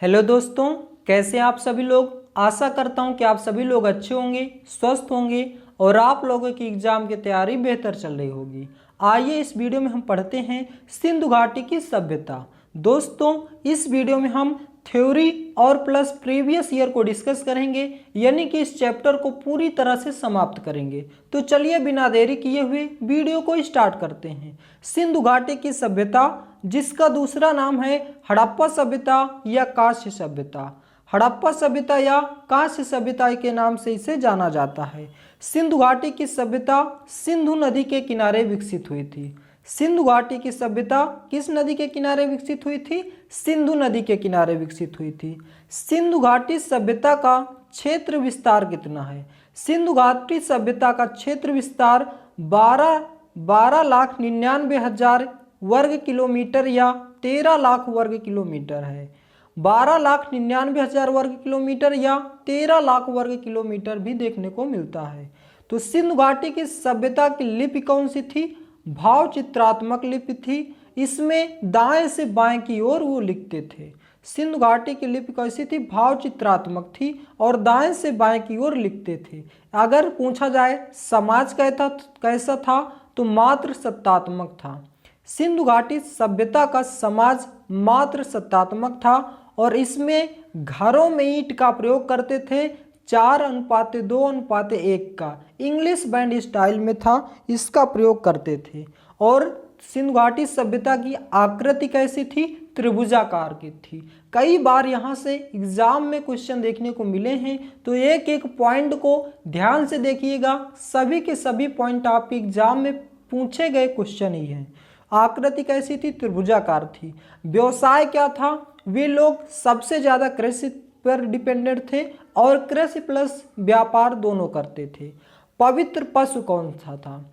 Hello दोस्तों, कैसे हैं आप सभी लोग। आशा करता हूं कि आप सभी लोग अच्छे होंगे, स्वस्थ होंगे और आप लोगों की एग्जाम की तैयारी बेहतर चल रही होगी। आइए इस वीडियो में हम पढ़ते हैं सिंधु घाटी की सभ्यता। दोस्तों, इस वीडियो में हम थ्योरी और प्लस प्रीवियस ईयर को डिस्कस करेंगे, यानी कि इस चैप्टर को पूरी तरह से समाप्त करेंगे। तो चलिए बिना देरी किए हुए वीडियो को स्टार्ट करते हैं। सिंधु घाटी की सभ्यता, जिसका दूसरा नाम है हड़प्पा सभ्यता या कांस्य सभ्यता। हड़प्पा सभ्यता या कांस्य सभ्यता के नाम से इसे जाना जाता है। सिंधु घाटी की सभ्यता सिंधु नदी के किनारे विकसित हुई थी। सिंधु घाटी की सभ्यता किस नदी के किनारे विकसित हुई थी? सिंधु नदी के किनारे विकसित हुई थी। सिंधु घाटी सभ्यता का क्षेत्र विस्तार कितना है? सिंधु घाटी सभ्यता का क्षेत्र विस्तार 12,99,000 वर्ग किलोमीटर या 13 लाख वर्ग किलोमीटर है। 12,99,000 वर्ग किलोमीटर या 13 लाख वर्ग किलोमीटर भी देखने को मिलता है। तो सिंधु घाटी की सभ्यता की लिपि कौन सी थी? भाव चित्रात्मक लिपि थी। इसमें दाएं से बाएं की ओर वो लिखते थे। सिंधु घाटी की लिपि कैसी थी? भाव चित्रात्मक थी और दाएं से बाएं की ओर लिखते थे। अगर पूछा जाए समाज कैसा था तो मात्र सत्तात्मक था। सिंधु घाटी सभ्यता का समाज मात्र सत्तात्मक था और इसमें घरों में ईंट का प्रयोग करते थे। 4:2:1 का इंग्लिश बैंड स्टाइल में था, इसका प्रयोग करते थे। और सिंधु घाटी सभ्यता की आकृति कैसी थी? त्रिभुजाकार की थी। कई बार यहाँ से एग्जाम में क्वेश्चन देखने को मिले हैं, तो एक एक पॉइंट को ध्यान से देखिएगा। सभी के सभी पॉइंट आपके एग्जाम में पूछे गए क्वेश्चन ही हैं। आकृति कैसी थी? त्रिभुजाकार थी। व्यवसाय क्या था? वे लोग सबसे ज्यादा कृषि पर डिपेंडेंट थे और कृषि प्लस व्यापार दोनों करते थे। पवित्र पशु कौन सा था?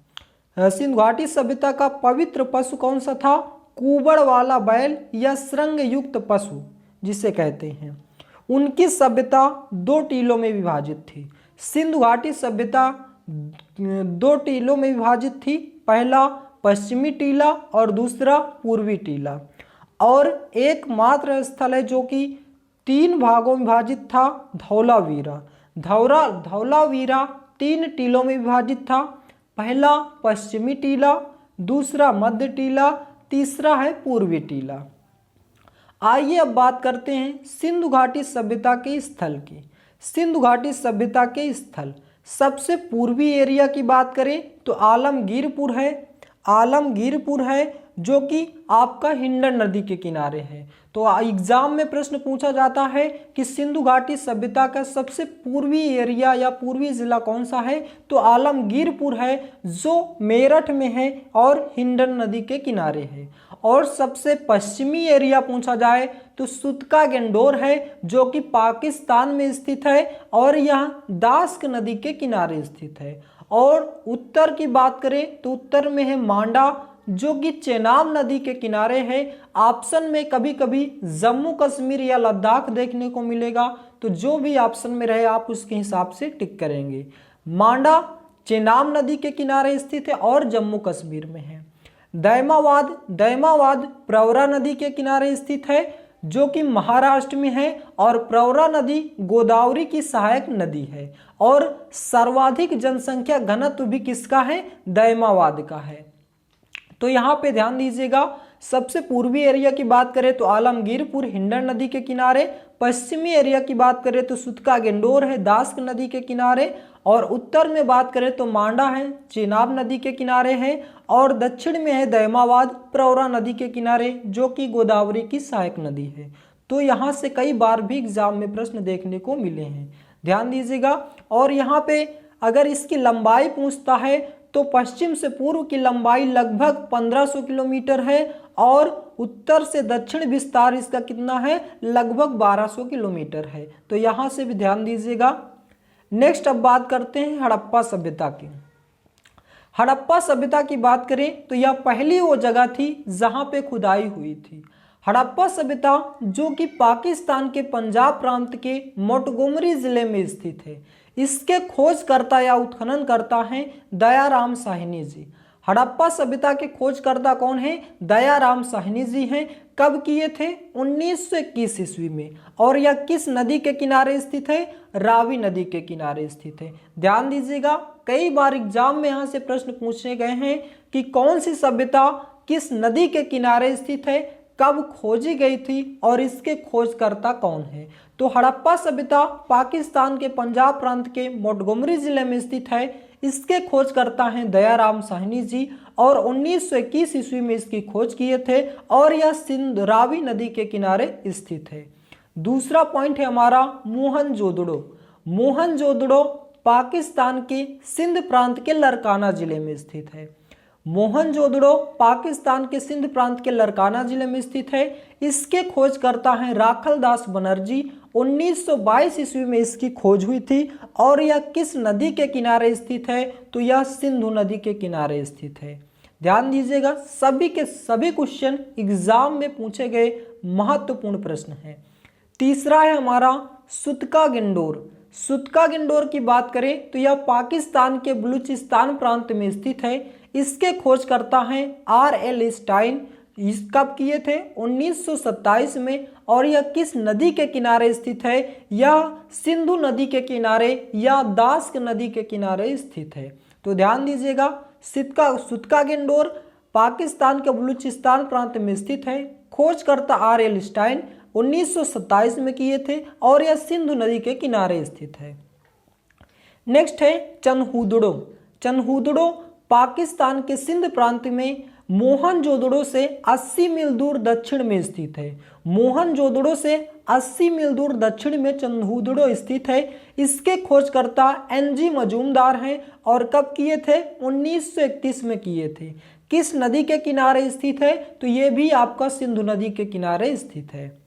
सिंधु घाटी सभ्यता का पवित्र पशु कौन सा था? कुबड़ वाला बैल या श्रृंग युक्त पशु जिसे कहते हैं। उनकी सभ्यता 2 टीलों में विभाजित थी। सिंधु घाटी सभ्यता 2 टीलों में विभाजित थी। पहला पश्चिमी टीला और दूसरा पूर्वी टीला। और एकमात्र स्थल है जो कि 3 भागों में विभाजित था, धौलावीरा। धौलावीरा 3 टीलों में विभाजित था। पहला पश्चिमी टीला, दूसरा मध्य टीला, तीसरा है पूर्वी टीला। आइए अब बात करते हैं सिंधु घाटी सभ्यता के स्थल की। सिंधु घाटी सभ्यता के स्थल, सबसे पूर्वी एरिया की बात करें तो आलमगीरपुर है जो कि आपका हिंडन नदी के किनारे है। तो एग्जाम में प्रश्न पूछा जाता है कि सिंधु घाटी सभ्यता का सबसे पूर्वी एरिया या पूर्वी जिला कौन सा है? तो आलमगीरपुर है, जो मेरठ में है और हिंडन नदी के किनारे है। और सबसे पश्चिमी एरिया पूछा जाए तो सुतका गेंडोर है, जो कि पाकिस्तान में स्थित है और यह दास्क नदी के किनारे स्थित है। और उत्तर की बात करें तो उत्तर में है मांडा, जो कि चेनाब नदी के किनारे है। ऑप्शन में कभी कभी जम्मू कश्मीर या लद्दाख देखने को मिलेगा, तो जो भी ऑप्शन में रहे आप उसके हिसाब से टिक करेंगे। मांडा चेनाब नदी के किनारे स्थित है और जम्मू कश्मीर में है। दैमावाद प्रवरा नदी के किनारे स्थित है, जो कि महाराष्ट्र में है और प्रवरा नदी गोदावरी की सहायक नदी है। और सर्वाधिक जनसंख्या घनत्व भी किसका है? दैमावाद का है। तो यहाँ पे ध्यान दीजिएगा, सबसे पूर्वी एरिया की बात करें तो आलमगीरपुर हिंडन नदी के किनारे, पश्चिमी एरिया की बात करें तो सुतका गेंडोर है दास्क नदी के किनारे, और उत्तर में बात करें तो मांडा है चेनाब नदी के किनारे है, और दक्षिण में है दैमावाद प्रवरा नदी के किनारे, जो कि गोदावरी की सहायक नदी है। तो यहाँ से कई बार भी एग्जाम में प्रश्न देखने को मिले हैं, ध्यान दीजिएगा। और यहाँ पे अगर इसकी लंबाई पूछता है तो पश्चिम से पूर्व की लंबाई लगभग 1500 किलोमीटर है और उत्तर से दक्षिण विस्तार इसका कितना है? लगभग 1200 किलोमीटर है। तो यहाँ से भी ध्यान दीजिएगा। नेक्स्ट अब बात करते हैं हड़प्पा सभ्यता की। हड़प्पा सभ्यता की बात करें तो यह पहली वो जगह थी जहाँ पे खुदाई हुई थी। हड़प्पा सभ्यता जो कि पाकिस्तान के पंजाब प्रांत के मोंटगोमरी जिले में स्थित है। इसके खोजकर्ता या उत्खनन करता हैं दयाराम साहनी जी। हड़प्पा सभ्यता के खोजकर्ता कौन है? दयाराम साहनी जी हैं। कब किए थे? 1921 ईस्वी में। और यह किस नदी के किनारे स्थित है? रावी नदी के किनारे स्थित है। ध्यान दीजिएगा, कई बार एग्जाम में यहाँ से प्रश्न पूछे गए हैं कि कौन सी सभ्यता किस नदी के किनारे स्थित है, कब खोजी गई थी और इसके खोजकर्ता कौन है। तो हड़प्पा सभ्यता पाकिस्तान के पंजाब प्रांत के मोंटगोमरी जिले में स्थित है। इसके खोजकर्ता हैं दयाराम साहनी जी और 1921 ईस्वी में इसकी खोज किए थे और यह सिंध रावी नदी के किनारे स्थित है। दूसरा पॉइंट है हमारा मोहनजोदड़ो। मोहनजोदड़ो पाकिस्तान के सिंध प्रांत के लरकाना जिले में स्थित है। मोहनजोदड़ो पाकिस्तान के सिंध प्रांत के लरकाना जिले में स्थित है। इसके खोजकर्ता हैं राखलदास बनर्जी। 1922 ईस्वी में इसकी खोज हुई थी और यह किस नदी के किनारे स्थित है? तो यह सिंधु नदी के किनारे स्थित है। ध्यान दीजिएगा, सभी के सभी क्वेश्चन एग्जाम में पूछे गए महत्वपूर्ण प्रश्न हैं। तीसरा है हमारा सुतका गिंडोर। सुतका गिंडोर की बात करें तो यह पाकिस्तान के बलूचिस्तान प्रांत में स्थित है। इसके खोजकर्ता हैं R.L. स्टाइन। इस कब किए थे? 1927 में। और यह किस नदी के किनारे स्थित है? यह सिंधु नदी के किनारे या दास्क नदी के किनारे स्थित है। तो ध्यान दीजिएगा, सुतका गिंडोर पाकिस्तान के बलूचिस्तान प्रांत में स्थित है। खोजकर्ता R.L. स्टाइन 1927 में किए थे और यह सिंधु नदी के किनारे स्थित है। नेक्स्ट है चनहूदड़ो। चनहूदड़ो पाकिस्तान के सिंध प्रांत में मोहनजोदड़ो से 80 मील दूर दक्षिण में स्थित है। मोहनजोदड़ो से 80 मील दूर दक्षिण में चनहूदड़ो स्थित है। इसके खोजकर्ता N.G. मजूमदार हैं और कब किए थे? 1931 में किए थे। किस नदी के किनारे स्थित है? तो ये भी आपका सिंधु नदी के किनारे स्थित है।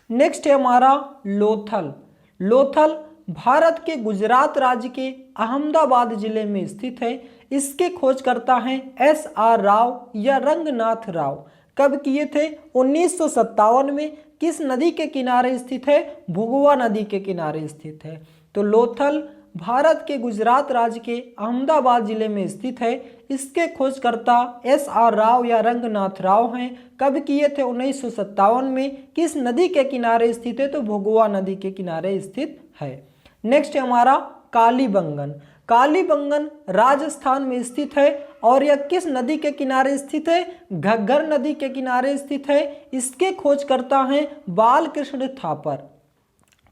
नेक्स्ट है हमारा लोथल। लोथल भारत के गुजरात राज्य के अहमदाबाद जिले में स्थित है। इसके खोजकर्ता हैं S.R. राव या रंगनाथ राव। कब किए थे? 1957 में। किस नदी के किनारे स्थित है? भुगवा नदी के किनारे स्थित है। तो लोथल भारत के गुजरात राज्य के अहमदाबाद जिले में स्थित है। इसके खोजकर्ता S.R. राव या रंगनाथ राव हैं। कब किए थे? 1957 में। किस नदी के किनारे स्थित है? तो भुगवा नदी के किनारे स्थित है। नेक्स्ट है हमारा कालीबंगन। कालीबंगन राजस्थान में स्थित है और यह किस नदी के किनारे स्थित है? घग्गर नदी के किनारे स्थित है। इसके खोजकर्ता हैं बालकृष्ण थापर।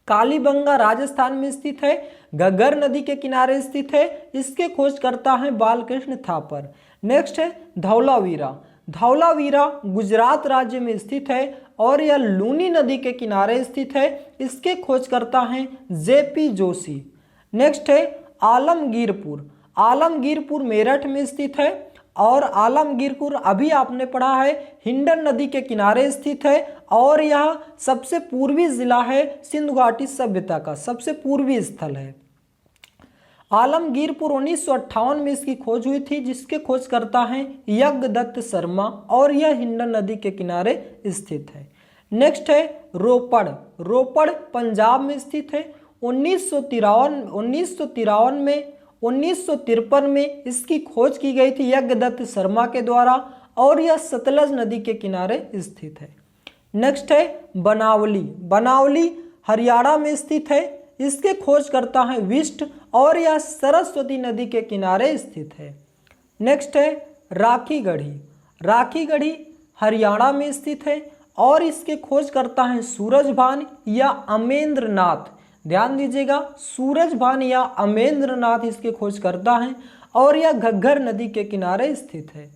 कालीबंगा राजस्थान में स्थित है, घग्गर नदी के किनारे स्थित है। इसके खोजकर्ता हैं बालकृष्ण थापर। नेक्स्ट है धौलावीरा। धौलावीरा गुजरात राज्य में स्थित है और यह लूनी नदी के किनारे स्थित है। इसके खोजकर्ता हैं J.P. जोशी। नेक्स्ट है आलमगीरपुर। आलमगीरपुर मेरठ में स्थित है और आलमगीरपुर अभी आपने पढ़ा है हिंडन नदी के किनारे स्थित है और यह सबसे पूर्वी जिला है सिंधु घाटी सभ्यता का, सबसे पूर्वी स्थल है। आलमगीरपुर 1958 में इसकी खोज हुई थी, जिसके खोजकर्ता हैं यज्ञदत्त शर्मा और यह हिंडन नदी के किनारे स्थित है। नेक्स्ट है रोपड़। रोपड़ पंजाब में स्थित है। 1953 में इसकी खोज की गई थी यज्ञदत्त शर्मा के द्वारा और यह सतलज नदी के किनारे स्थित है। नेक्स्ट है बनावली। बनावली हरियाणा में स्थित है। इसके खोजकर्ता हैं विष्ट और यह सरस्वती नदी के किनारे स्थित है। नेक्स्ट है राखीगढ़ी। राखीगढ़ी हरियाणा में स्थित है और इसके खोजकर्ता हैं सूरजभान या अमेंद्रनाथ। ध्यान दीजिएगा, सूरजभान या अमेंद्रनाथ इसके खोजकर्ता हैं और यह घग्गर नदी के किनारे स्थित है।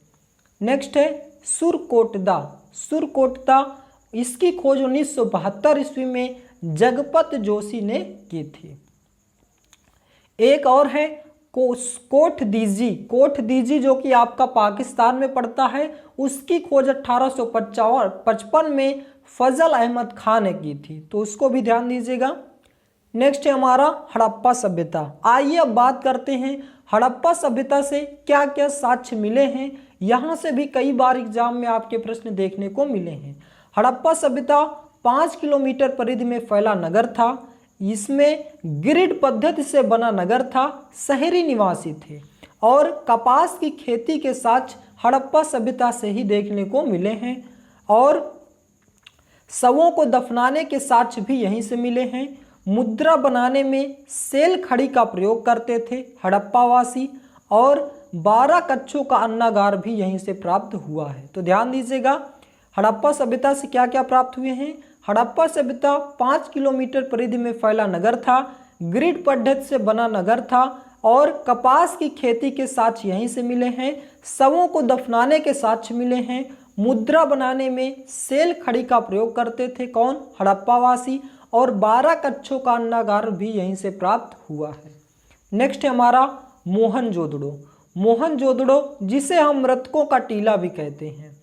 नेक्स्ट है सुरकोटदा। सुरकोटदा इसकी खोज 1972 ईस्वी में जगपत जोशी ने की थी। एक और है कोटदीजी। कोटदीजी जो कि आपका पाकिस्तान में पड़ता है, उसकी खोज 1855 में फजल अहमद खान ने की थी, तो उसको भी ध्यान दीजिएगा। नेक्स्ट है हमारा हड़प्पा सभ्यता। आइए अब बात करते हैं हड़प्पा सभ्यता से क्या क्या साक्ष्य मिले हैं। यहाँ से भी कई बार एग्जाम में आपके प्रश्न देखने को मिले हैं। हड़प्पा सभ्यता 5 किलोमीटर परिधि में फैला नगर था। इसमें ग्रिड पद्धति से बना नगर था। शहरी निवासी थे और कपास की खेती के साक्ष्य हड़प्पा सभ्यता से ही देखने को मिले हैं और शवों को दफनाने के साक्ष्य भी यहीं से मिले हैं। मुद्रा बनाने में सेल खड़ी का प्रयोग करते थे हड़प्पावासी और 12 कच्छों का अन्नागार भी यहीं से प्राप्त हुआ है। तो ध्यान दीजिएगा, हड़प्पा सभ्यता से क्या क्या प्राप्त हुए हैं। हड़प्पा सभ्यता 5 किलोमीटर परिधि में फैला नगर था, ग्रिड पद्धति से बना नगर था और कपास की खेती के साक्ष्य यहीं से मिले हैं। शवों को दफनाने के साक्ष्य मिले हैं। मुद्रा बनाने में सेल खड़ी का प्रयोग करते थे कौन, हड़प्पावासी और 12 कच्छों का अन्नागार भी यहीं से प्राप्त हुआ है। नेक्स्ट है हमारा मोहनजोदड़ो। मोहनजोदड़ो जिसे हम मृतकों का टीला भी कहते हैं,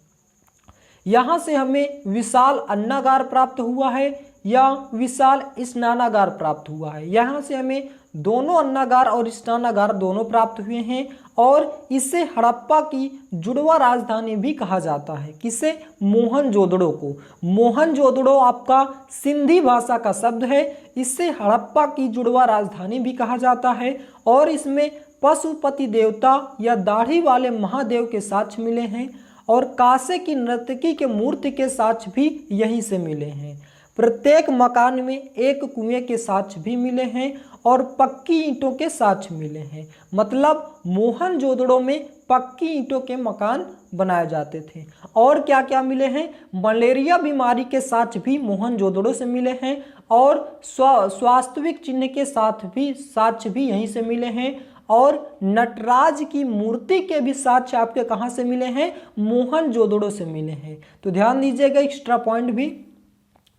यहाँ से हमें विशाल अन्नागार प्राप्त हुआ है या विशाल स्नानागार प्राप्त हुआ है। यहाँ से हमें दोनों अन्नागार और स्नानागार दोनों प्राप्त हुए हैं और इसे हड़प्पा की जुड़वा राजधानी भी कहा जाता है। किसे, मोहनजोदड़ो को। मोहनजोदड़ो आपका सिंधी भाषा का शब्द है, इससे हड़प्पा की जुड़वा राजधानी भी कहा जाता है और इसमें पशुपति देवता या दाढ़ी वाले महादेव के साक्ष्य मिले हैं और कासे की नर्तकी के मूर्ति के साक्ष्य भी यहीं से मिले हैं। प्रत्येक मकान में एक कुएं के साक्ष्य भी मिले हैं और पक्की ईंटों के साक्ष्य मिले हैं। मतलब मोहनजोदड़ो में पक्की ईंटों के मकान बनाए जाते थे। और क्या क्या मिले हैं, मलेरिया बीमारी के साक्ष्य भी मोहनजोदड़ो से मिले हैं और स्वास्थ्यिक चिन्ह के साक्ष्य भी यहीं से मिले हैं और नटराज की मूर्ति के भी साक्ष्य आपके कहाँ से मिले हैं, मोहनजोदड़ो से मिले हैं। तो ध्यान दीजिएगा, एक्स्ट्रा पॉइंट भी।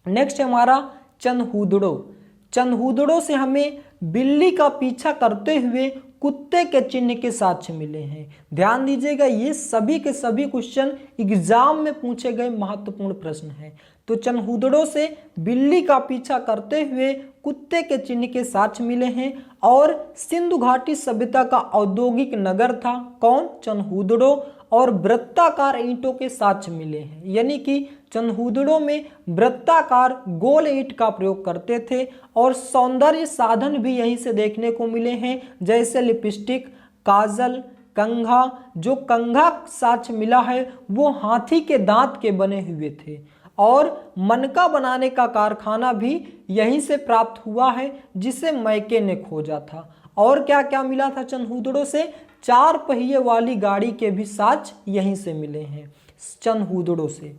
नेक्स्ट है हमारा चनहूदड़ो। चनहूदड़ो से हमें बिल्ली का पीछा करते हुए कुत्ते के चिन्ह के साक्ष्य मिले हैं। ध्यान दीजिएगा, ये सभी के सभी क्वेश्चन एग्जाम में पूछे गए महत्वपूर्ण प्रश्न हैं। तो चनहूदड़ो से बिल्ली का पीछा करते हुए कुत्ते के चिन्ह के साक्ष्य मिले हैं और सिंधु घाटी सभ्यता का औद्योगिक नगर था कौन, चनहूदड़ो और वृत्ताकार ईंटों के साक्ष्य मिले हैं। यानी कि चनहूदड़ो में वृत्ताकार गोल ईंट का प्रयोग करते थे और सौंदर्य साधन भी यहीं से देखने को मिले हैं, जैसे लिपस्टिक, काजल, कंघा। जो कंघा साक्ष्य मिला है वो हाथी के दांत के बने हुए थे और मनका बनाने का कारखाना भी यहीं से प्राप्त हुआ है, जिसे मैके ने खोजा था। और क्या क्या मिला था चनहूदड़ो से, 4 पहिए वाली गाड़ी के भी साक्ष्य यहीं से मिले हैं चनहूदड़ो से।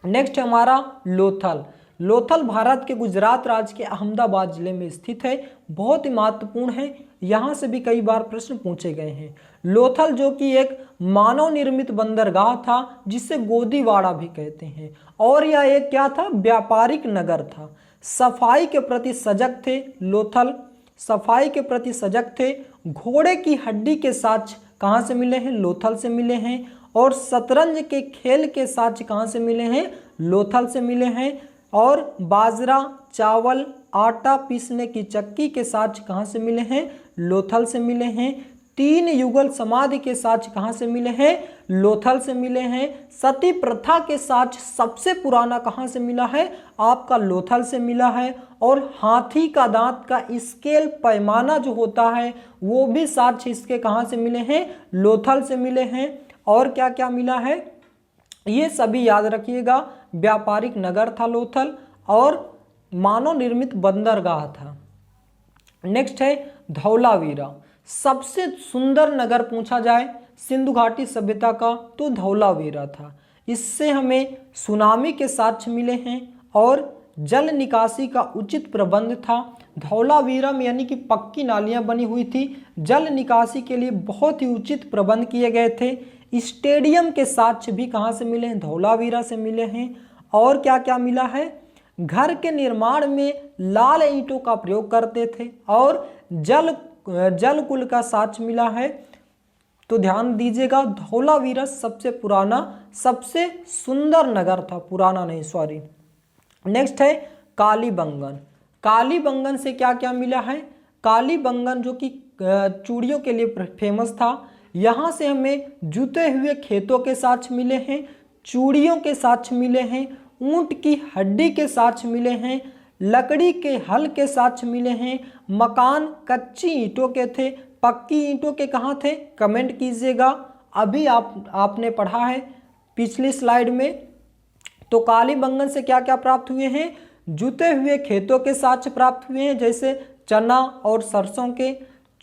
नेक्स्ट हमारा लोथल। लोथल भारत के गुजरात राज्य के अहमदाबाद जिले में स्थित है, बहुत ही महत्वपूर्ण है, यहाँ से भी कई बार प्रश्न पूछे गए हैं। लोथल जो कि एक मानव निर्मित बंदरगाह था जिसे गोदीवाड़ा भी कहते हैं और यह एक क्या था, व्यापारिक नगर था। सफाई के प्रति सजग थे लोथल, सफाई के प्रति सजग थे। घोड़े की हड्डी के साक्ष्य कहाँ से मिले हैं, लोथल से मिले हैं और शतरंज के खेल के साक्ष्य कहाँ से मिले हैं, लोथल से मिले हैं और बाजरा, चावल, आटा पीसने की चक्की के साक्ष्य कहाँ से मिले हैं, लोथल से मिले हैं। 3 युगल समाधि के साक्ष्य कहाँ से मिले हैं, लोथल से मिले हैं। सती प्रथा के साक्ष्य सबसे पुराना कहाँ से मिला है, आपका लोथल से मिला है और हाथी का दांत का स्केल पैमाना जो होता है वो भी साक्ष्य इसके कहाँ से मिले हैं, लोथल से मिले हैं। और क्या क्या मिला है ये सभी याद रखिएगा, व्यापारिक नगर था लोथल और मानव निर्मित बंदरगाह था। नेक्स्ट है धौलावीरा। सबसे सुंदर नगर पूछा जाए सिंधु घाटी सभ्यता का तो धौलावीरा था। इससे हमें सुनामी के साक्ष्य मिले हैं और जल निकासी का उचित प्रबंध था। धौलावीरा में यानी कि पक्की नालियां बनी हुई थी, जल निकासी के लिए बहुत ही उचित प्रबंध किए गए थे। स्टेडियम के साक्ष्य भी कहाँ से मिले हैं, धौलावीरा से मिले हैं। और क्या क्या मिला है, घर के निर्माण में लाल ईंटों का प्रयोग करते थे और जल कुल का साक्ष्य मिला है। तो ध्यान दीजिएगा, धौलावीरा सबसे पुराना सबसे सुंदर नगर था, पुराना नहीं सॉरी। नेक्स्ट है कालीबंगन। कालीबंगन से क्या क्या मिला है, कालीबंगन जो कि चूड़ियों के लिए फेमस था। यहाँ से हमें जुते हुए खेतों के साक्ष्य मिले हैं, चूड़ियों के साक्ष्य मिले हैं, ऊंट की हड्डी के साक्ष्य मिले हैं, लकड़ी के हल के साक्ष्य मिले हैं, मकान कच्ची ईंटों के थे, पक्की ईंटों के कहाँ थे, कमेंट कीजिएगा। अभी आपने पढ़ा है पिछली स्लाइड में। तो कालीबंगन से क्या क्या प्राप्त हुए हैं, जुते हुए खेतों के साक्ष्य प्राप्त हुए हैं, जैसे चना और सरसों के,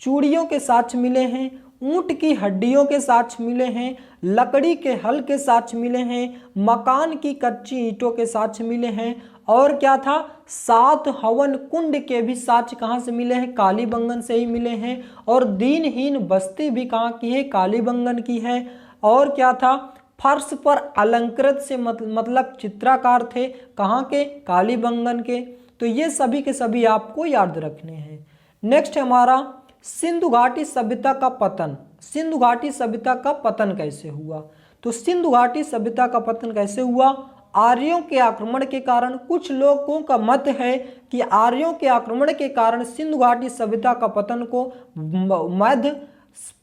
चूड़ियों के साक्ष्य मिले हैं, ऊंट की हड्डियों के साक्ष्य मिले हैं, लकड़ी के हल के साक्ष्य मिले हैं, मकान की कच्ची ईंटों के साक्ष्य मिले हैं, और क्या था, 7 हवन कुंड के भी साक्ष्य कहाँ से मिले हैं, कालीबंगन से ही मिले हैं। और दीनहीन बस्ती भी कहाँ की है, कालीबंगन की है। और क्या था, फर्श पर अलंकृत से मतलब चित्रकार थे, कहाँ के, कालीबंगन के। तो ये सभी के सभी आपको याद रखने हैं। नेक्स्ट है हमारा सिंधु घाटी सभ्यता का पतन। सिंधु घाटी सभ्यता का पतन कैसे हुआ, तो सिंधु घाटी सभ्यता का पतन कैसे हुआ, आर्यों के आक्रमण के कारण। कुछ लोगों का मत है कि आर्यों के आक्रमण के कारण सिंधु घाटी सभ्यता का पतन को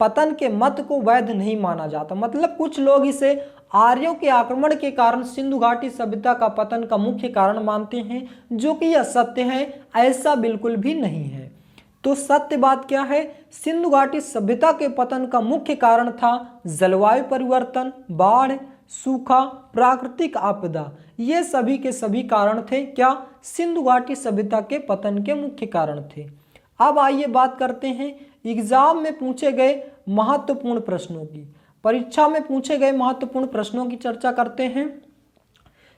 पतन के मत को वैध नहीं माना जाता। मतलब कुछ लोग इसे आर्यों के आक्रमण के कारण सिंधु घाटी सभ्यता का पतन का मुख्य कारण मानते हैं, जो कि यह सत्य है, ऐसा बिल्कुल भी नहीं है। तो सत्य बात क्या है, सिंधु घाटी सभ्यता के पतन का मुख्य कारण था जलवायु परिवर्तन, बाढ़, सूखा, प्राकृतिक आपदा। ये सभी के सभी कारण थे क्या, सिंधु घाटी सभ्यता के पतन के मुख्य कारण थे। अब आइए बात करते हैं एग्जाम में पूछे गए महत्वपूर्ण प्रश्नों की। परीक्षा में पूछे गए महत्वपूर्ण प्रश्नों की चर्चा करते हैं।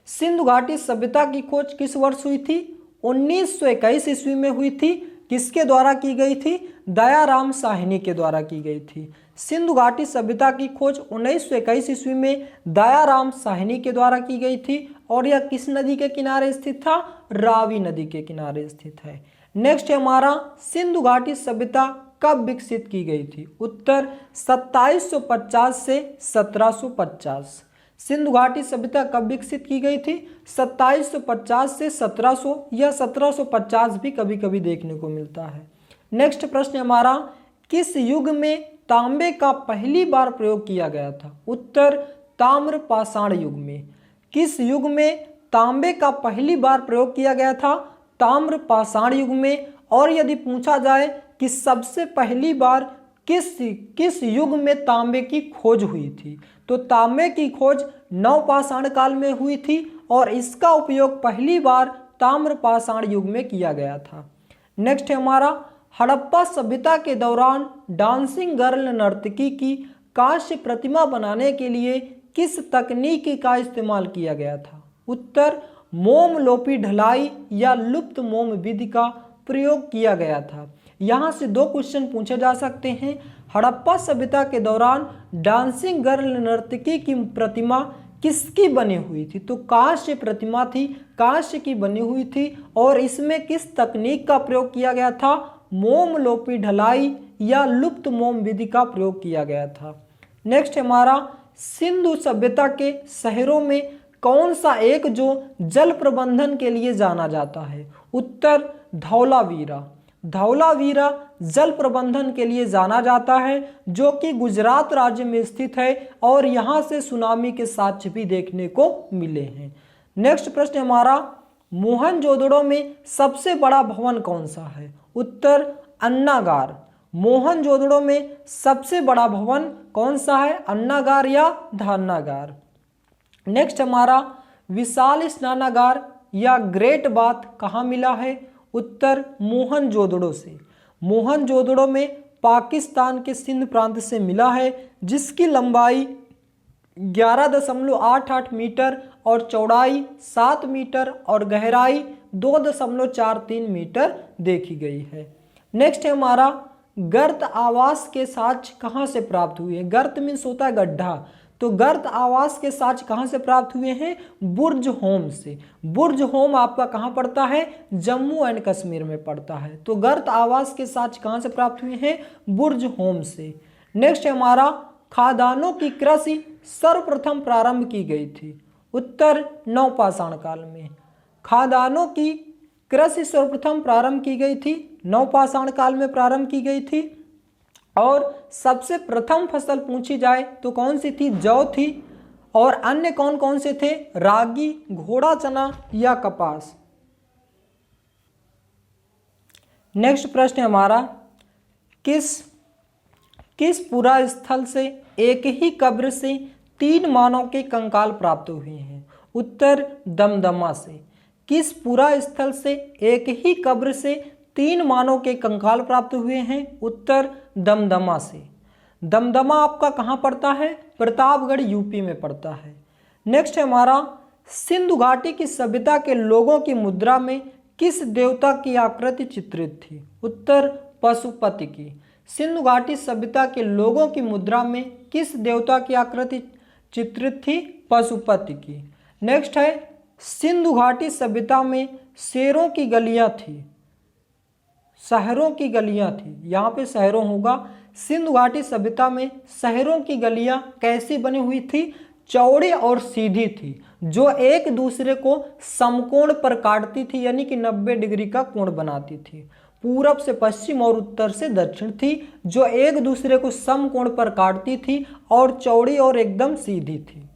सिंधु घाटी सभ्यता की खोज किस वर्ष हुई थी, 1921 ईस्वी में हुई थी। किसके द्वारा की गई थी, दयाराम साहनी के द्वारा की गई थी। सिंधु घाटी सभ्यता की खोज 1921 ईस्वी में दयाराम साहनी के द्वारा की गई थी। और यह किस नदी के किनारे स्थित था, रावी नदी के किनारे स्थित है। नेक्स्ट है हमारा सिंधु घाटी सभ्यता कब विकसित की गई थी, उत्तर 2750 से 1750। सिंधु घाटी सभ्यता कब विकसित की गई थी, 2750 से 1700 या 1750 भी कभी कभी देखने को मिलता है। नेक्स्ट प्रश्न हमारा, किस युग में तांबे का पहली बार प्रयोग किया गया था, उत्तर ताम्र पाषाण युग में। किस युग में तांबे का पहली बार प्रयोग किया गया था, ताम्र पाषाण युग में। और यदि पूछा जाए कि सबसे पहली बार किस युग में तांबे की खोज हुई थी, तो तांबे की खोज नवपाषाण काल में हुई थी और इसका उपयोग पहली बार ताम्र पाषाण युग में किया गया था। नेक्स्ट है हमारा, हड़प्पा सभ्यता के दौरान डांसिंग गर्ल नर्तकी की कांस्य प्रतिमा बनाने के लिए किस तकनीक का इस्तेमाल किया गया था, उत्तर मोम लोपी ढलाई या लुप्त मोम विधि का प्रयोग किया गया था। यहाँ से 2 क्वेश्चन पूछे जा सकते हैं। हड़प्पा सभ्यता के दौरान डांसिंग गर्ल नर्तकी की प्रतिमा किसकी बनी हुई थी, तो कांस्य प्रतिमा थी, कांस्य की बनी हुई थी। और इसमें किस तकनीक का प्रयोग किया गया था, मोम लोपी ढलाई या लुप्त मोम विधि का प्रयोग किया गया था। नेक्स्ट हमारा, सिंधु सभ्यता के शहरों में कौन सा एक जो जल प्रबंधन के लिए जाना जाता है, उत्तर धौलावीरा। धौलावीरा जल प्रबंधन के लिए जाना जाता है, जो कि गुजरात राज्य में स्थित है और यहाँ से सुनामी के साक्ष्य भी देखने को मिले हैं। नेक्स्ट प्रश्न हमारा, मोहनजोदड़ो में सबसे बड़ा भवन कौन सा है, उत्तर अन्नागार। मोहनजोदड़ो में सबसे बड़ा भवन कौन सा है, अन्नागार या धान्नागार। नेक्स्ट हमारा, विशाल स्नानागार या ग्रेट बाथ कहाँ मिला है, उत्तर मोहनजोदड़ो से। मोहनजोदड़ो में पाकिस्तान के सिंध प्रांत से मिला है, जिसकी लंबाई 11.88 मीटर और चौड़ाई 7 मीटर और गहराई 2.43 मीटर देखी गई है। नेक्स्ट है हमारा, गर्त आवास के साक्ष्य कहाँ से प्राप्त हुए हैं। गर्त मीन्स होता है गड्ढा, तो गर्त आवास के साक्ष्य कहाँ से प्राप्त हुए हैं, बुर्ज होम से। बुर्ज होम आपका कहाँ पड़ता है, जम्मू एंड कश्मीर में पड़ता है। तो गर्त आवास के साक्ष्य कहाँ से प्राप्त हुए हैं, बुर्ज होम से। नेक्स्ट है हमारा, खादानों की कृषि सर्वप्रथम प्रारंभ की गई थी, उत्तर नवपाषाण काल में। खादानों की कृषि सर्वप्रथम प्रारंभ की गई थी, नवपाषाण काल में प्रारंभ की गई थी। और सबसे प्रथम फसल पूछी जाए तो कौन सी थी, जौ थी। और अन्य कौन कौन से थे, रागी, घोड़ा चना या कपास। नेक्स्ट प्रश्न हमारा, किस किस पुरा स्थल से एक ही कब्र से 3 मानव के कंकाल प्राप्त हुए हैं? उत्तर दमदमा से। किस पुरा स्थल से एक ही कब्र से 3 मानव के कंकाल प्राप्त हुए हैं? उत्तर दमदमा से। दमदमा आपका कहाँ पड़ता है? प्रतापगढ़ यूपी में पड़ता है। नेक्स्ट है हमारा, सिंधु घाटी की सभ्यता के लोगों की मुद्रा में किस देवता की आकृति चित्रित थी? उत्तर पशुपति की। सिंधु घाटी सभ्यता के लोगों की मुद्रा में किस देवता की आकृति चित्रित थी? पशुपति की। नेक्स्ट है, सिंधु घाटी सभ्यता में शेरों की गलियां थी, शहरों की गलियां थी, यहाँ पे शहरों होगा। सिंधु घाटी सभ्यता में शहरों की गलियां कैसी बनी हुई थी? चौड़ी और सीधी थी, जो एक दूसरे को समकोण पर काटती थी, यानी कि 90 डिग्री का कोण बनाती थी। पूरब से पश्चिम और उत्तर से दक्षिण थी, जो एक दूसरे को समकोण पर काटती थी और चौड़ी और एकदम सीधी थी।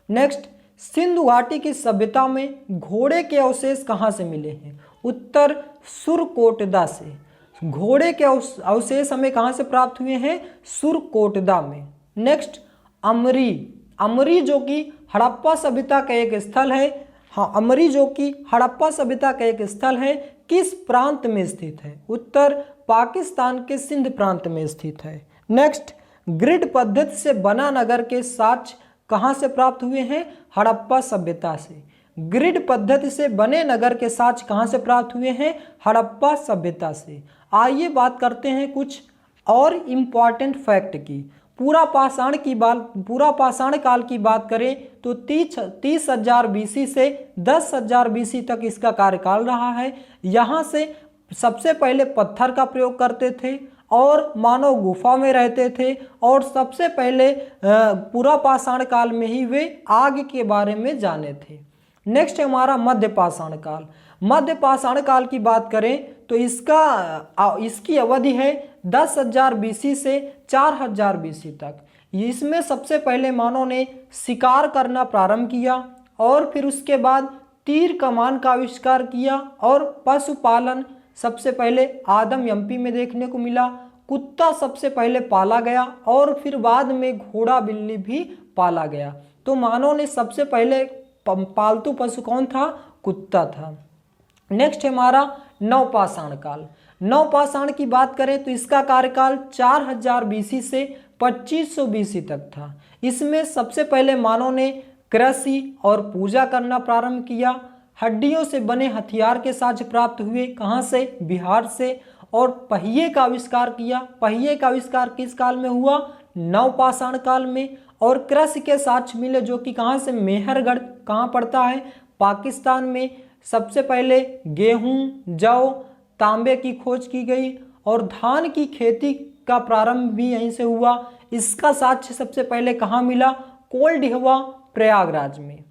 नेक्स्ट, सिंधु घाटी की सभ्यता में घोड़े के अवशेष कहाँ से मिले हैं? उत्तर सुरकोटदा से। घोड़े के अवशेष हमें कहाँ से प्राप्त हुए हैं? सुरकोटदा में। नेक्स्ट, अमरी। अमरी जो कि हड़प्पा सभ्यता का एक स्थल है। हाँ, अमरी जो कि हड़प्पा सभ्यता का एक स्थल है, किस प्रांत में स्थित है? उत्तर पाकिस्तान के सिंध प्रांत में स्थित है। नेक्स्ट, ग्रिड पद्धति से बना नगर के साक्ष्य कहाँ से प्राप्त हुए हैं? हड़प्पा सभ्यता से। ग्रिड पद्धति से बने नगर के साक्ष्य कहाँ से प्राप्त हुए हैं? हड़प्पा सभ्यता से। आइए बात करते हैं कुछ और इम्पॉर्टेंट फैक्ट की। पूरा पाषाण काल की बात करें तो 30,000 BC से 10,000 BC तक इसका कार्यकाल रहा है। यहाँ से सबसे पहले पत्थर का प्रयोग करते थे और मानव गुफा में रहते थे, और सबसे पहले पूरा पाषाण काल में ही वे आग के बारे में जाने थे। नेक्स्ट है हमारा मध्य पाषाण काल। मध्य पाषाण काल की बात करें तो इसकी अवधि है 10,000 BC से 4,000 BC तक। इसमें सबसे पहले मानव ने शिकार करना प्रारंभ किया, और फिर उसके बाद तीर कमान का आविष्कार किया, और पशुपालन सबसे पहले आदम एमपी में देखने को मिला। कुत्ता सबसे पहले पाला गया, और फिर बाद में घोड़ा बिल्ली भी पाला गया। तो मानव ने सबसे पहले पालतू पशु कौन था? कुत्ता था। नेक्स्ट है हमारा नवपाषाण काल। नवपाषाण की बात करें तो इसका कार्यकाल 4000 BC से 2500 BC तक था। इसमें सबसे पहले मानव ने कृषि और पूजा करना प्रारंभ किया। हड्डियों से बने हथियार के साक्ष्य प्राप्त हुए, कहाँ से? बिहार से। और पहिए का आविष्कार किया। पहिए का आविष्कार किस काल में हुआ? नवपाषाण काल में। और कृषि के साक्ष्य मिले, जो कि कहाँ से? मेहरगढ़। कहाँ पड़ता है? पाकिस्तान में। सबसे पहले गेहूं, जौ, तांबे की खोज की गई, और धान की खेती का प्रारंभ भी यहीं से हुआ। इसका साक्ष्य सबसे पहले कहाँ मिला? कोलडिहवा, प्रयागराज में।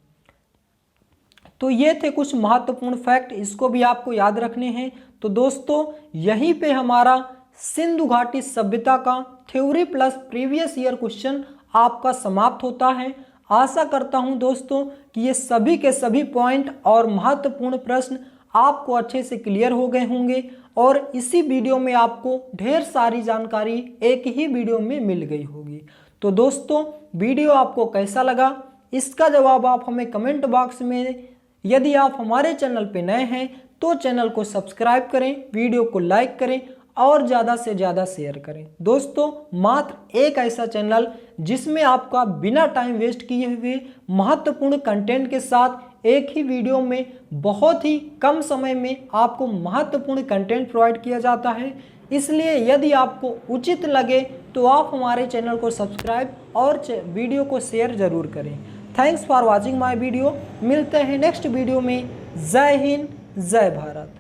तो ये थे कुछ महत्वपूर्ण फैक्ट, इसको भी आपको याद रखने हैं। तो दोस्तों, यहीं पे हमारा सिंधु घाटी सभ्यता का theory plus previous year question आपका समाप्त होता है। आशा करता हूं दोस्तों कि ये सभी के सभी पॉइंट और महत्वपूर्ण प्रश्न आपको अच्छे से क्लियर हो गए होंगे, और इसी वीडियो में आपको ढेर सारी जानकारी एक ही वीडियो में मिल गई होगी। तो दोस्तों, वीडियो आपको कैसा लगा, इसका जवाब आप हमें कमेंट बॉक्स में, यदि आप हमारे चैनल पे नए हैं तो चैनल को सब्सक्राइब करें, वीडियो को लाइक करें और ज़्यादा से ज़्यादा शेयर करें। दोस्तों, मात्र एक ऐसा चैनल जिसमें आपका बिना टाइम वेस्ट किए हुए महत्वपूर्ण कंटेंट के साथ एक ही वीडियो में बहुत ही कम समय में आपको महत्वपूर्ण कंटेंट प्रोवाइड किया जाता है। इसलिए यदि आपको उचित लगे तो आप हमारे चैनल को सब्सक्राइब और वीडियो को शेयर ज़रूर करें। Thanks for watching my video. मिलते हैं नेक्स्ट वीडियो में। जय हिंद, जय भारत।